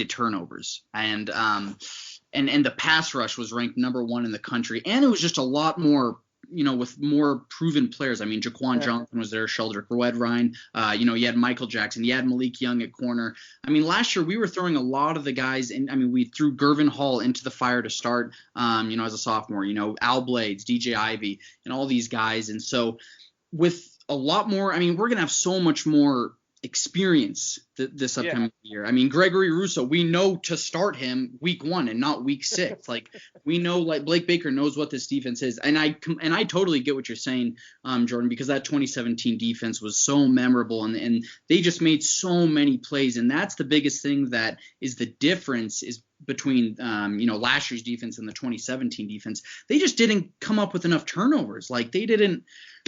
turnovers, and the pass rush was ranked number 1 in the country, and it was just a lot more, with more proven players. I mean, Jaquan Johnson was there, Sheldrick Redwine, you had Michael Jackson, you had Malik Young at corner. I mean, last year we were throwing a lot of the guys in. I mean, we threw Gervin Hall into the fire to start, as a sophomore, Al Blades, DJ Ivy, and all these guys. And so with a lot more, I mean, we're going to have so much more experience this upcoming year. I mean, Gregory Russo, we know to start him week 1 and not week 6. Like, we know, like, Blake Baker knows what this defense is. And I totally get what you're saying, Jordan, because that 2017 defense was so memorable, and they just made so many plays. And that's the biggest thing that is the difference is between last year's defense and the 2017 defense. They just didn't come up with enough turnovers. Like, they didn't.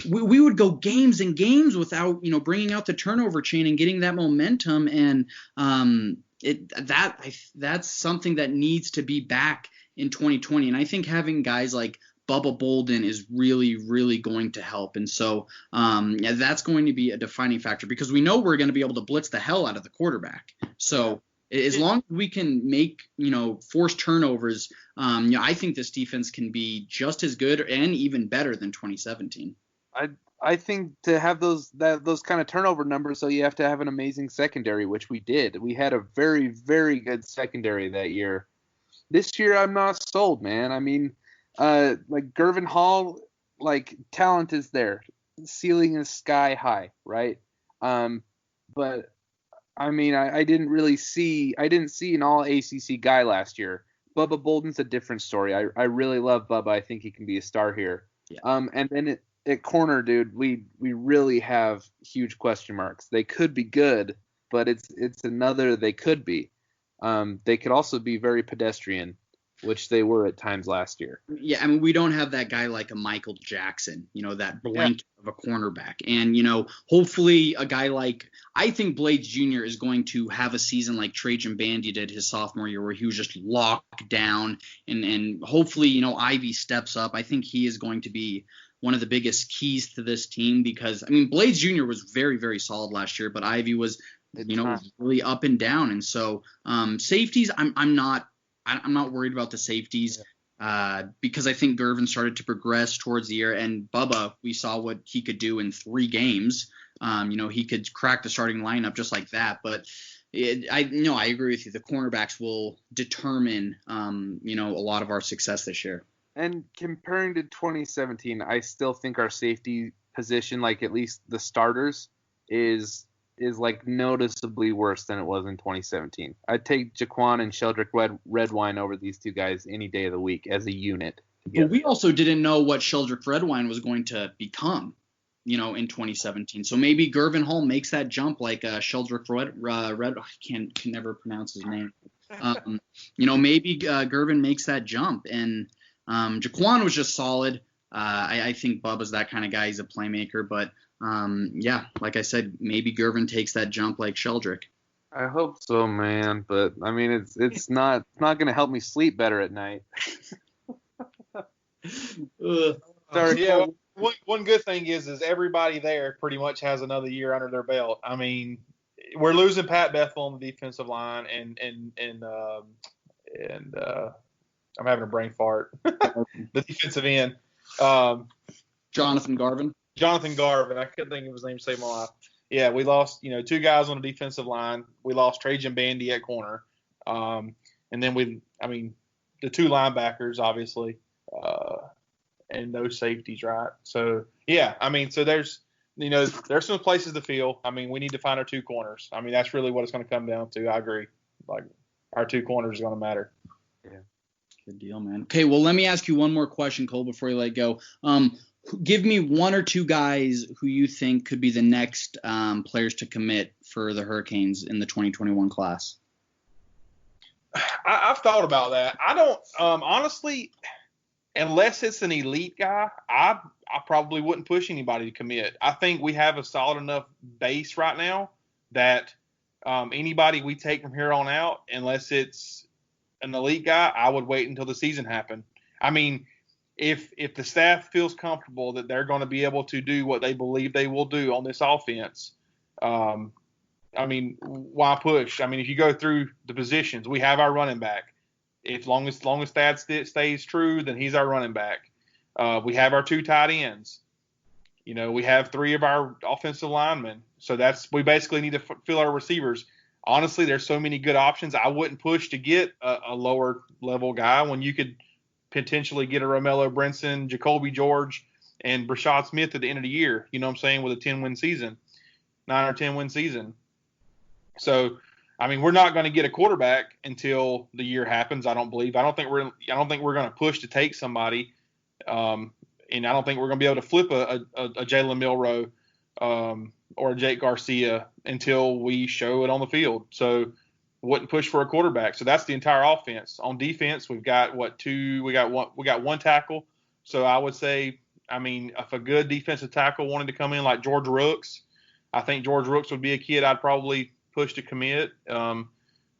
We would go games and games without bringing out the turnover chain and getting that momentum, and that's something that needs to be back in 2020. And I think having guys like Bubba Bolden is really, really going to help. And so that's going to be a defining factor, because we know we're going to be able to blitz the hell out of the quarterback. So as long as we can make, force turnovers, I think this defense can be just as good and even better than 2017. I think to have those kind of turnover numbers, so you have to have an amazing secondary, which we did. We had a very, very good secondary that year. This year, I'm not sold, man. I mean, like Gervin Hall, like, talent is there. Ceiling is sky high, right? But I mean, I didn't see an all ACC guy last year. Bubba Bolden's a different story. I really love Bubba. I think he can be a star here. Yeah. And then at corner, dude, we really have huge question marks. They could be good, but it's another they could be. They could also be very pedestrian, which they were at times last year. Yeah, I mean, we don't have that guy like a Michael Jackson, that blanket of a cornerback. And, hopefully a guy like – I think Blades Jr. is going to have a season like Trajan Bandy did his sophomore year, where he was just locked down. And hopefully, Ivy steps up. I think he is going to be one of the biggest keys to this team, because, I mean, Blades Jr. was very, very solid last year, but Ivy was, really up and down. And so safeties, I'm not worried about the safeties because I think Gervin started to progress towards the year, and Bubba, we saw what he could do in 3 games. He could crack the starting lineup just like that. But I agree with you. The cornerbacks will determine, a lot of our success this year. And comparing to 2017, I still think our safety position, like at least the starters, is like noticeably worse than it was in 2017. I'd take Jaquan and Sheldrick Redwine over these two guys any day of the week as a unit. But we also didn't know what Sheldrick Redwine was going to become, in 2017. So maybe Gervin Hall makes that jump like Sheldrick Red. I can never pronounce his name. Maybe Gervin makes that jump. And Jaquan was just solid. I think Bubba's that kind of guy. He's a playmaker, but like I said, maybe Gervin takes that jump like Sheldrick. I hope so, man. But I mean, it's not going to help me sleep better at night. Yeah. One good thing is everybody there pretty much has another year under their belt. I mean, we're losing Pat Bethel on the defensive line, and I'm having a brain fart. The defensive end. Jonathan Garvin. I couldn't think of his name to save my life. Yeah, we lost, 2 guys on the defensive line. We lost Trajan Bandy at corner. And then the 2 linebackers, obviously, and no safeties, right? So, yeah, I mean, so there's some places to fill. I mean, we need to find our 2 corners. I mean, that's really what it's going to come down to. I agree. Like, our 2 corners are going to matter. Yeah. Good deal, man. Okay, well, let me ask you one more question, Cole, before you let go. Give me 1 or 2 guys who you think could be the next players to commit for the Hurricanes in the 2021 class. I've thought about that. I don't honestly, unless it's an elite guy, I probably wouldn't push anybody to commit. I think we have a solid enough base right now that anybody we take from here on out, unless it's an elite guy, I would wait until the season happened. I mean, if the staff feels comfortable that they're going to be able to do what they believe they will do on this offense, I mean, why push? I mean, if you go through the positions, we have our running back. If long as Thad stays true, then he's our running back. We have our 2 tight ends. You know, we have 3 of our offensive linemen. So we basically need to fill our receivers. Honestly, there's so many good options. I wouldn't push to get a lower level guy when you could potentially get a Romello Brinson, Jacoby George, and Brashad Smith at the end of the year. You know what I'm saying? With a 10-win season, 9 or 10-win season. So, I mean, we're not going to get a quarterback until the year happens. I don't believe. I don't think we're going to push to take somebody, and I don't think we're going to be able to flip a Jalen Milroe or a Jake Garcia until we show it on the field. So, wouldn't push for a quarterback. So that's the entire offense. On defense, we've got we got one tackle. So I would say, I mean, if a good defensive tackle wanted to come in like George Rooks, I think George Rooks would be a kid I'd probably push to commit, that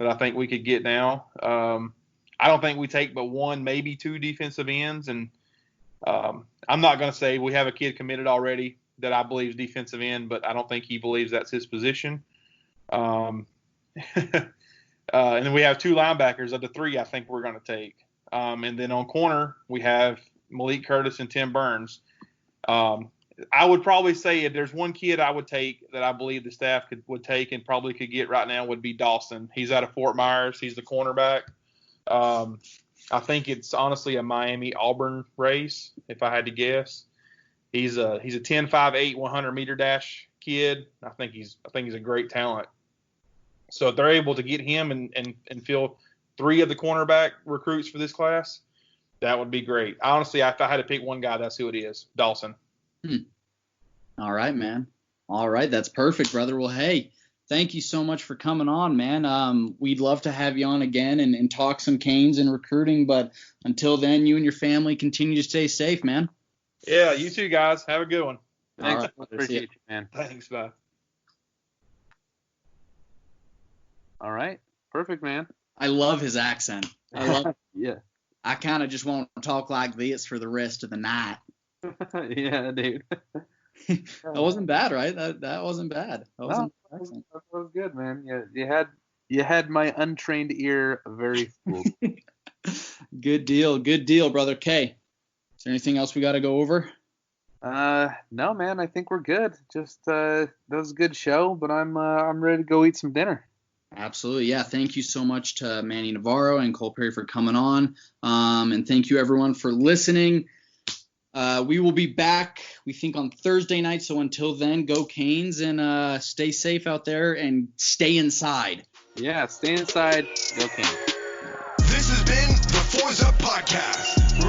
I think we could get now. I don't think we take but 1, maybe 2 defensive ends, and I'm not going to say we have a kid committed already that I believe is defensive end, but I don't think he believes that's his position. And then we have 2 linebackers of the 3 I think we're going to take. And then on corner, we have Malik Curtis and Tim Burns. I would probably say if there's one kid I would take that I believe the staff would take and probably could get right now would be Dawson. He's out of Fort Myers. He's the cornerback. I think it's honestly a Miami-Auburn race, if I had to guess. He's a 10.58, 100-meter dash kid. I think he's a great talent. So if they're able to get him and fill 3 of the cornerback recruits for this class, that would be great. Honestly, if I had to pick one guy, that's who it is, Dawson. All right, man. All right, that's perfect, brother. Well, hey, thank you so much for coming on, man. We'd love to have you on again and talk some Canes and recruiting, but until then, you and your family continue to stay safe, man. Yeah, you too, guys. Have a good one. Thanks. All right, Appreciate you, man. Thanks, bye. All right. Perfect, man. I love his accent. I love Yeah. I kind of just won't talk like this for the rest of the night. Yeah, dude. That wasn't bad, right? That wasn't bad. That was good, man. Yeah, you had my untrained ear very full. Good deal, brother K. Is there anything else we got to go over? No, man. I think we're good. Just that was a good show, but I'm ready to go eat some dinner. Absolutely, yeah. Thank you so much to Manny Navarro and Cole Perry for coming on, and thank you everyone for listening. We will be back, we think, on Thursday night. So until then, go Canes and stay safe out there and stay inside. Yeah, stay inside. Go Canes. This has been the Forza Podcast.